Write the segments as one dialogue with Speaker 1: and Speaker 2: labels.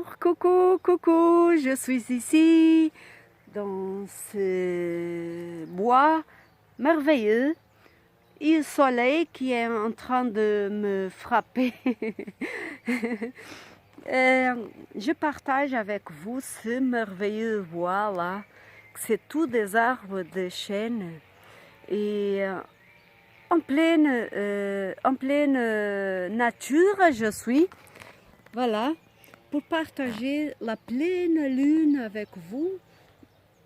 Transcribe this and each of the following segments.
Speaker 1: coucou, coucou, je suis ici dans ce bois merveilleux et le soleil qui est en train de me frapper. Je partage avec vous ce merveilleux bois là, c'est tous des arbres de chêne et en pleine nature je suis, voilà, pour partager la pleine lune avec vous,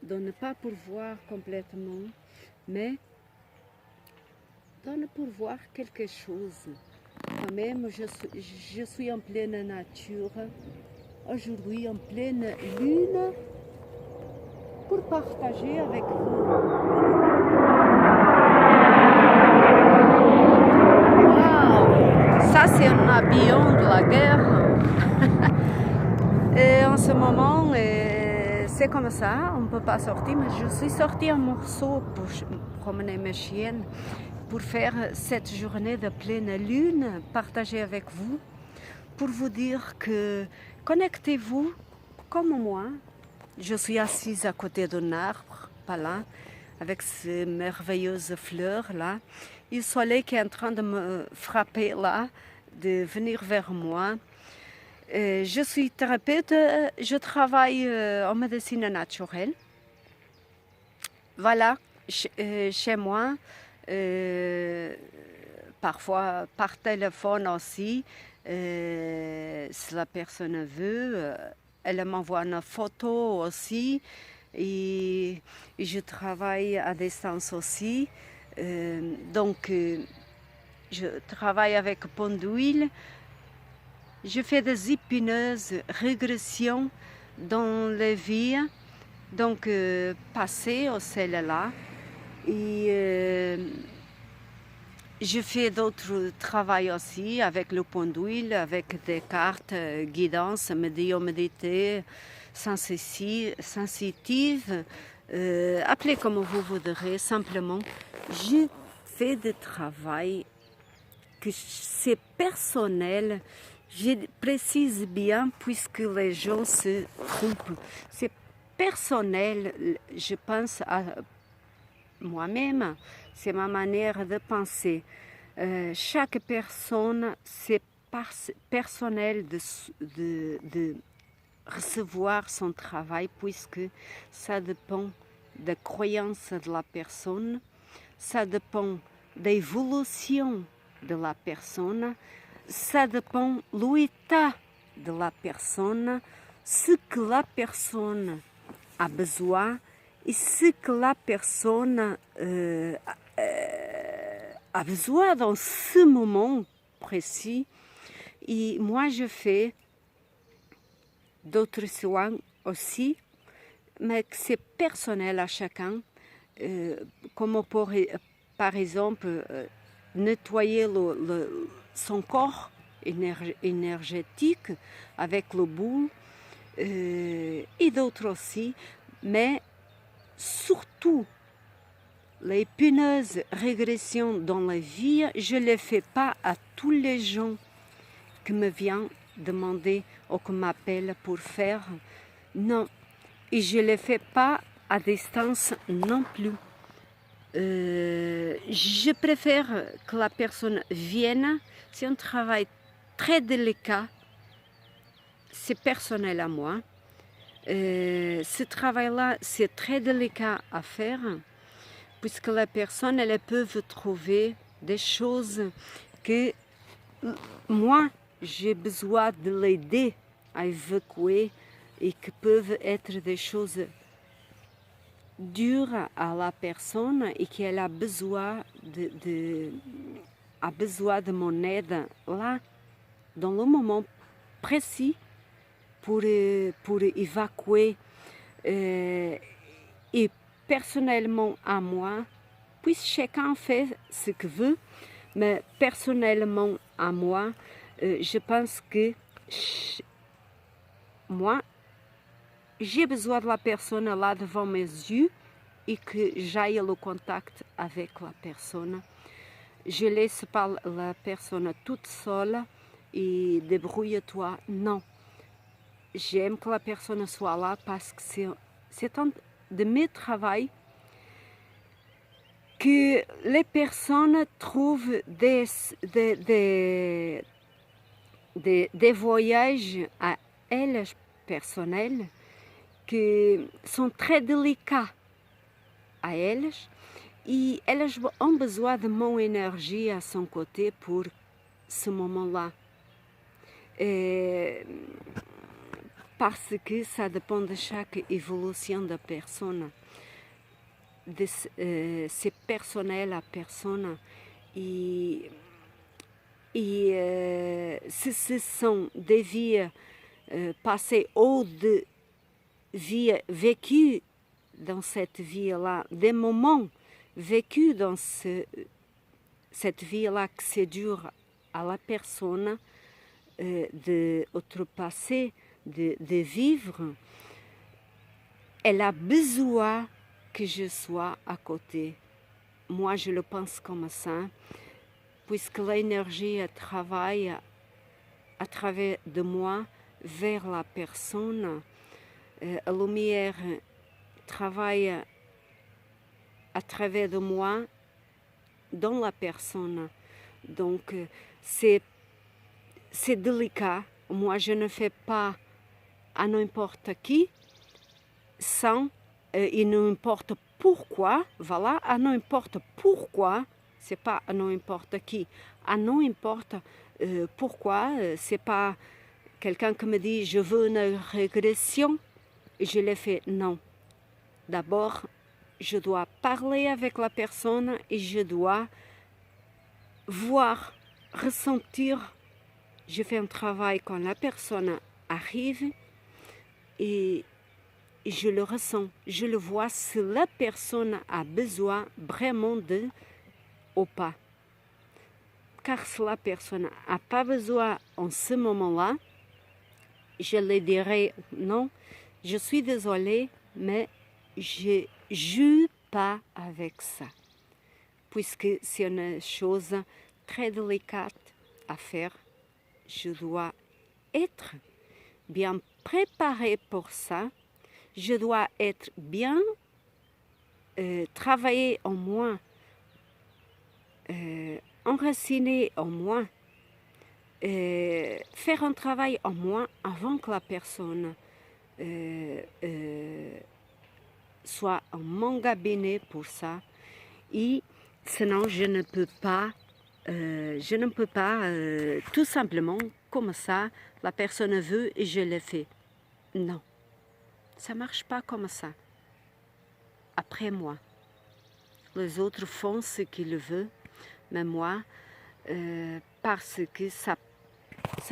Speaker 1: de ne pas pour voir complètement, mais de pour voir quelque chose. Quand même, je suis en pleine nature, aujourd'hui en pleine lune, pour partager avec vous. Wow, ça c'est un avion de la guerre. Et en ce moment, c'est comme ça, on ne peut pas sortir, mais je suis sortie un morceau pour promener mes chiennes, pour faire cette journée de pleine lune, partager avec vous, pour vous dire que connectez-vous comme moi. Je suis assise à côté d'un arbre, pas là, avec ces merveilleuses fleurs là, et le soleil qui est en train de me frapper là, de venir vers moi. Je suis thérapeute, je travaille en médecine naturelle. Voilà, chez moi, parfois par téléphone aussi, si la personne veut, elle m'envoie une photo aussi, et je travaille à distance aussi. Donc, je travaille avec Pendule. Je fais des hypnoses, régressions dans les vies, donc passées au celle-là. Et je fais d'autres travaux aussi avec le Pendule, avec des cartes guidance, médiumnité, sensitive, appelez comme vous voudrez, simplement. Je fais des travail que c'est personnel. Je précise bien puisque les gens se trompent. C'est personnel, je pense à moi-même, c'est ma manière de penser. Chaque personne, c'est personnel de recevoir son travail puisque ça dépend des croyances de la personne, ça dépend de l'évolution de la personne, ça dépend de l'état de la personne, ce que la personne a besoin et ce que la personne a besoin dans ce moment précis. Et moi, je fais d'autres soins aussi, mais que c'est personnel à chacun, comme par exemple nettoyer son corps énergétique avec le boule et d'autres aussi, mais surtout l'épineuse régression dans la vie, je ne les fais pas à tous les gens qui me viennent demander ou qui m'appellent pour faire. Non, et je ne les fais pas à distance non plus. Je préfère que la personne vienne. C'est un travail très délicat, c'est personnel à moi. Ce travail-là, c'est très délicat à faire, puisque la personne, elle peut trouver des choses que moi, j'ai besoin de l'aider à évacuer et qui peuvent être des choses dures à la personne et qu'elle a besoin de mon aide là, dans le moment précis pour évacuer. Et personnellement à moi, puisque chacun fait ce qu'il veut, mais personnellement à moi, je pense que moi, j'ai besoin de la personne là devant mes yeux et que j'aille le contact avec la personne. Je laisse pas la personne toute seule et débrouille-toi. Non. j'aime que la personne soit là parce que c'est un de mes travaux que les personnes trouvent des voyages à elles personnels qui sont très délicats à elles et elles ont besoin de mon énergie à son côté pour ce moment-là. Parce que ça dépend de chaque évolution de personne. C'est personnel à personne et ce sont des vies passées ou de vies vécues dans cette vie-là, des moments vécus dans cette vie-là que c'est dur à la personne de outrepasser, de vivre. Elle a besoin que je sois à côté. Moi, je le pense comme ça, puisque l'énergie travaille à travers de moi vers la personne. La lumière travaille à travers de moi dans la personne. Donc, c'est délicat. Moi, je ne fais pas à n'importe qui sans et n'importe pourquoi, voilà, à n'importe pourquoi, c'est pas à n'importe qui, à n'importe pourquoi, c'est pas quelqu'un qui me dit je veux une régression, et je l'ai fait, non. D'abord, je dois parler avec la personne et je dois voir, ressentir. Je fais un travail quand la personne arrive et je le ressens, je le vois si la personne a besoin vraiment de ou pas. Car si la personne n'a pas besoin en ce moment-là, je lui dirai non, je suis désolée, mais je ne joue pas avec ça. Puisque c'est une chose très délicate à faire, je dois être bien préparée pour ça. Je dois être bien, travailler en moi, enraciner en moi, faire un travail en moi avant que la personne soit en mon cabinet pour ça. Et sinon, je ne peux pas, tout simplement, comme ça, la personne veut et je le fais. Non. Ça ne marche pas comme ça. Après moi. Les autres font ce qu'ils veulent, mais moi, parce que ça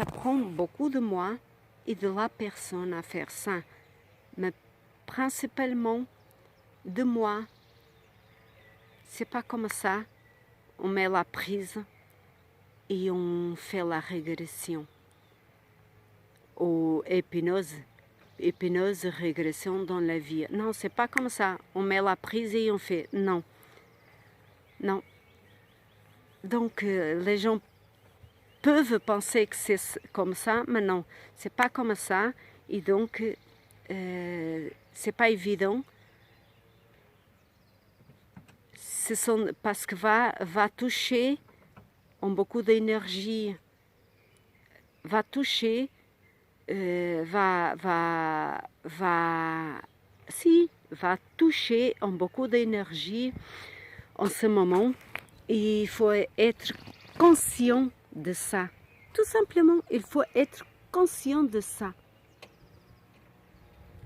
Speaker 1: prend beaucoup de moi et de la personne à faire ça. Mais principalement de moi. C'est pas comme ça. On met la prise et on fait la régression. Ou épineuse régression dans la vie. Non, c'est pas comme ça. On met la prise et on fait. Non. Non. Donc, les gens peuvent penser que c'est comme ça, mais non, c'est pas comme ça. Et donc, c'est pas évident. Parce que va toucher en beaucoup d'énergie, va toucher. Va toucher en beaucoup d'énergie en ce moment. Et il faut être conscient de ça. Tout simplement, il faut être conscient de ça.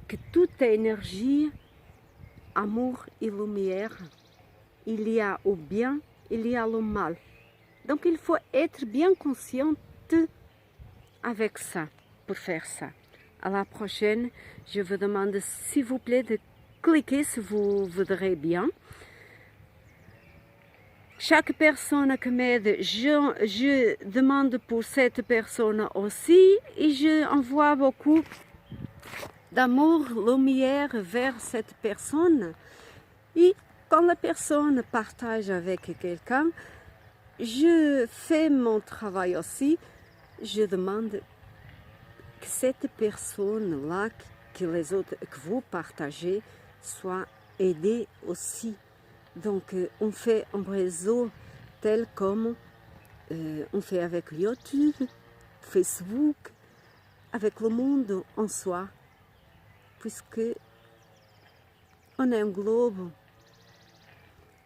Speaker 1: Que toute énergie, amour et lumière, il y a au bien, il y a le mal. Donc il faut être bien conscient avec ça. Pour faire ça. À la prochaine, je vous demande s'il vous plaît de cliquer si vous voudrez bien. Chaque personne qui m'aide, je demande pour cette personne aussi et je envoie beaucoup d'amour, lumière vers cette personne. Et quand la personne partage avec quelqu'un, je fais mon travail aussi. Je demande que cette personne-là que les autres, que vous partagez, soit aidée aussi. Donc, on fait un réseau tel comme on fait avec YouTube, Facebook, avec le monde en soi, puisque on est un globe.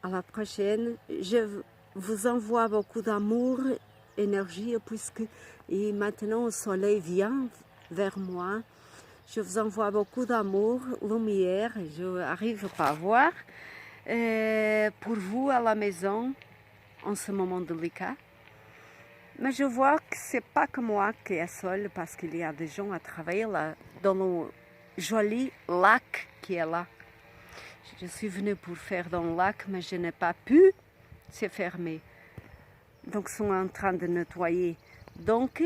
Speaker 1: À la prochaine, je vous envoie beaucoup d'amour, énergie, puisque et maintenant le soleil vient vers moi. Je vous envoie beaucoup d'amour, lumière, je n'arrive pas à voir. Pour vous à la maison, en ce moment délicat. Mais je vois que ce n'est pas que moi qui est seule, parce qu'il y a des gens à travailler là, dans le joli lac qui est là. Je suis venue pour faire dans le lac, mais je n'ai pas pu, c'est fermé. Donc, ils sont en train de nettoyer. Donc,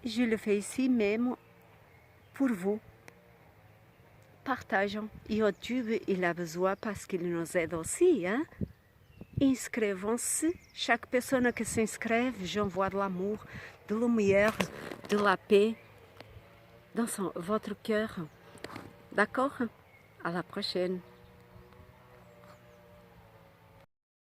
Speaker 1: je le fais ici même pour vous. Partageons. YouTube, il a besoin parce qu'il nous aide aussi, hein? Inscrevam-se. Chaque personne qui s'inscrève, j'envoie de l'amour, de la lumière, de la paix dans votre cœur. D'accord? À la prochaine.